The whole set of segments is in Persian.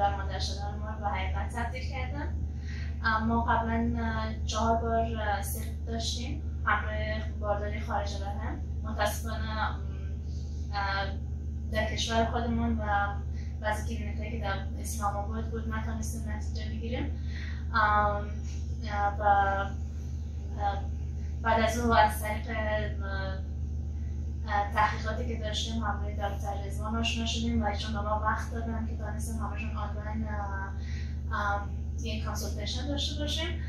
پدر مادر شدن ما رو به حقیقت تبدیل کردن. ما قبلا 4 بار سقط داشتیم همراه بارداری خارج رحم. متاسفانه در کشور خودمون و بعضی کلینیکایی که در اسلام آباد بود نتونستیم نتیجه بگیریم و بعد از اون از طریق تحقیقاتی که داشتیم همراه دکتر رضوان آشنا شدیم و ایشون به ما وقت دادن که تونستیم همشون آنلاین یک کانسولتیشن داشته باشیم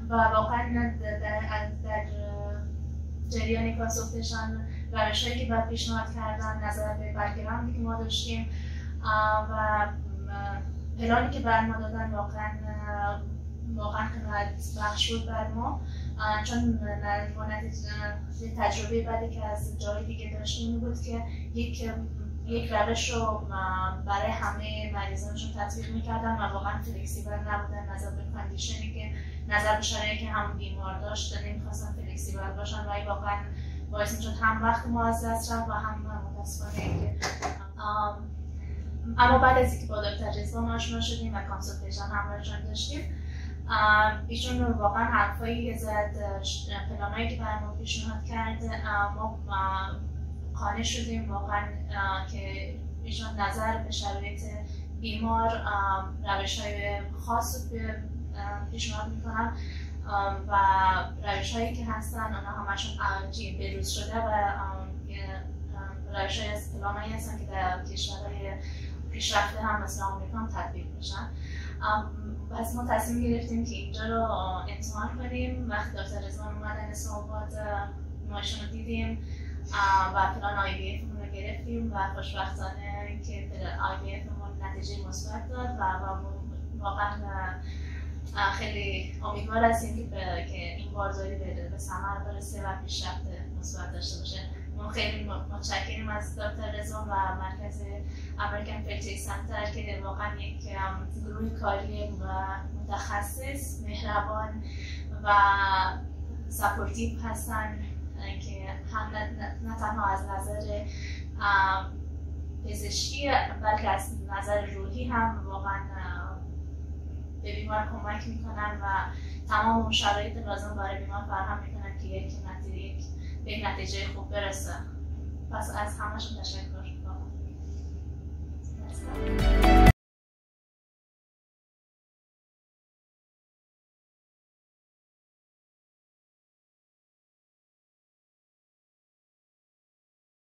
و واقعا در جریان کانسولتیشن روش‌هایی که بعد پیشنهاد کردن، نظر به بک‌گراندی که ما داشتیم و پلانی که بر ما دادن واقعا قناعت بخش بود بر ما، چون تجربه بعدی که از جای دیگه داشتیم بود که یک روش رو برای همه مریضانشون تطبیق میکردن و واقعا فلکسیبل نبودن نظر به کاندیشنی که نظر به شرایطی که هم بیمار داشت نمیخواستن فلکسیبل باشن و این واقعا باعث میشد هم وقت ما از دست رفت و هم متاسفانه که اما بعد از اینکه با دکتر رضوان آشنا شدیم و کانسولتیشن همراهشون داشتیم، ایشون واقعا حرفایی که زد، پلانایی که برای ما پیشنهاد کرد، ما قانع شدیم واقعا که ایشون نظر به شرایط بیمار روش‌های خاص پیشنهاد میکنن و روش‌هایی که هستن آنها همشون بروز شده و روش‌های از پلانایی هستن که در کشورهای پیشرفته هم مثل آمریکا هم تطبیق میشن. پس ما تصمیم گرفتیم که اینجا رو امتحان کنیم. وقتی دکتر رضوان اومدن اسلام آباد ما ایشون رو دیدیم و پلان IVF رو گرفتیم و خوشبختانه که IVF مون نتیجه مثبت داد و واقعا خیلی امیدوار هستیم که این بارداری به ثمر برسه و پیشرفت مثبت داشته باشه. ما خیلی متشکریم از دکتر رضوان و مرکز امریکن فرتیلیتی سنتر که واقعا یک گروه کاری و متخصص، مهربان و سپورتیو هستن که هم نه تنها از نظر پزشکی بلکه از نظر روحی هم واقعا به بیمار کمک میکنن و تمام اون شرایط لازم برای بیمار فراهم میکنن که یک به نتیجه خوب برسه. پس از همشون تشکر.